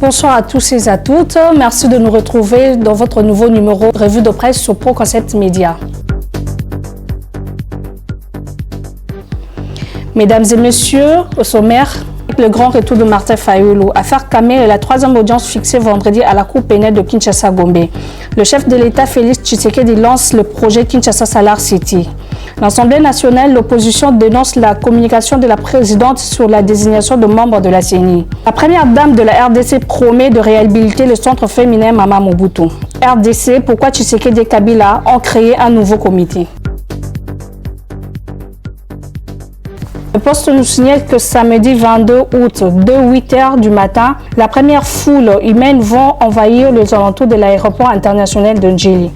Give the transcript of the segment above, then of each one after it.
Bonsoir à tous et à toutes. Merci de nous retrouver dans votre nouveau numéro revue de presse sur Pro-Concept Média. Mesdames et messieurs, au sommaire, le grand retour de Martin Fayulu. Affaire Kamé est la troisième audience fixée vendredi à la Cour pénale de Kinshasa-Gombe. Le chef de l'État, Félix Tshisekedi, lance le projet Kinshasa Salar City. L'Assemblée nationale, l'opposition dénonce la communication de la présidente sur la désignation de membres de la CENI. La première dame de la RDC promet de réhabiliter le centre féminin Mama Mobutu. RDC, pourquoi Tshisekedi et Kabila ont créé un nouveau comité? Le Poste nous signale que samedi 22 août, dès 8 h du matin, la première foule humaine va envahir les alentours de l'aéroport international de Njili.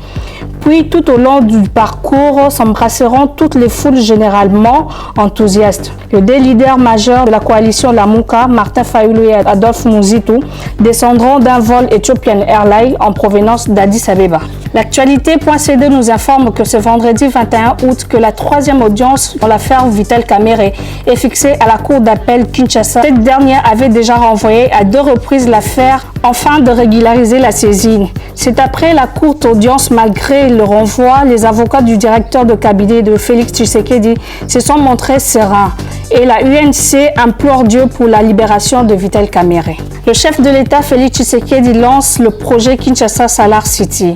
Puis, tout au long du parcours, s'embrasseront toutes les foules généralement enthousiastes. Les deux leaders majeurs de la coalition Lamuka, Martin Fayulu et Adolphe Muzitu, descendront d'un vol Ethiopian Airlines en provenance d'Addis Abeba. L'actualité.cd nous informe que ce vendredi 21 août, que la troisième audience dans l'affaire Vital Kamerhe est fixée à la cour d'appel Kinshasa. Cette dernière avait déjà renvoyé à 2 reprises l'affaire afin de régulariser la saisine. C'est après la courte audience, malgré le renvoi, les avocats du directeur de cabinet de Félix Tshisekedi se sont montrés sereins et la UNC implore Dieu pour la libération de Vital Kamerhe. Le chef de l'État, Félix Tshisekedi, lance le projet Kinshasa Salar City.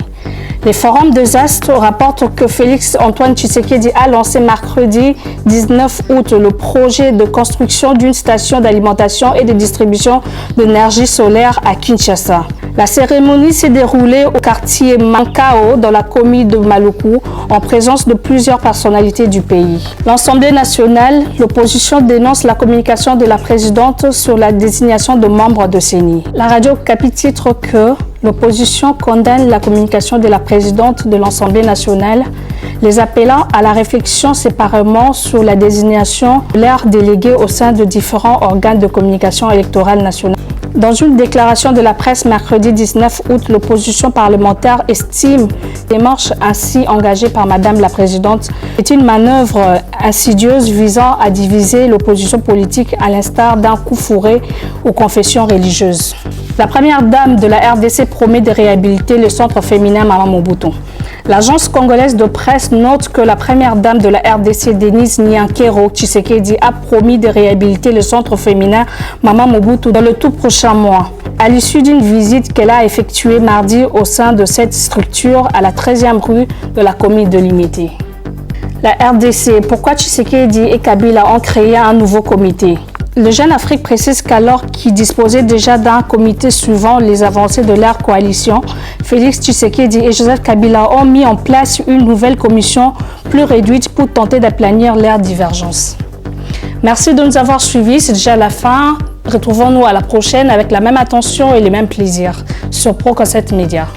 Les forums des Astres rapportent que Félix Antoine Tshisekedi a lancé mercredi 19 août le projet de construction d'une station d'alimentation et de distribution d'énergie solaire à Kinshasa. La cérémonie s'est déroulée au quartier Mankao dans la commune de Maluku en présence de plusieurs personnalités du pays. L'Assemblée nationale, l'opposition dénonce la communication de la présidente sur la désignation de membres de CENI. La radio Okapi titre que l'opposition condamne la communication de la présidente de l'Assemblée nationale, les appelant à la réflexion séparément sur la désignation de leurs délégués au sein de différents organes de communication électorale nationale. Dans une déclaration de la presse mercredi 19 août, l'opposition parlementaire estime les démarches ainsi engagées par Madame la Présidente est une manœuvre insidieuse visant à diviser l'opposition politique à l'instar d'un coup fourré aux confessions religieuses. La première dame de la RDC promet de réhabiliter le centre féminin Mama Mobutu. L'agence congolaise de presse note que la première dame de la RDC, Denise Nyankero Tshisekedi, a promis de réhabiliter le centre féminin Mama Mobutu dans le tout prochain mois. À l'issue d'une visite qu'elle a effectuée mardi au sein de cette structure à la 13e rue de la commune de Limité. La RDC, pourquoi Tshisekedi et Kabila ont créé un nouveau comité? Le Jeune Afrique précise qu'alors qu'ils disposaient déjà d'un comité suivant les avancées de leur coalition, Félix Tshisekedi et Joseph Kabila ont mis en place une nouvelle commission plus réduite pour tenter d'aplanir leurs divergences. Merci de nous avoir suivis, c'est déjà la fin. Retrouvons-nous à la prochaine avec la même attention et les mêmes plaisirs sur Pro-Concept Média.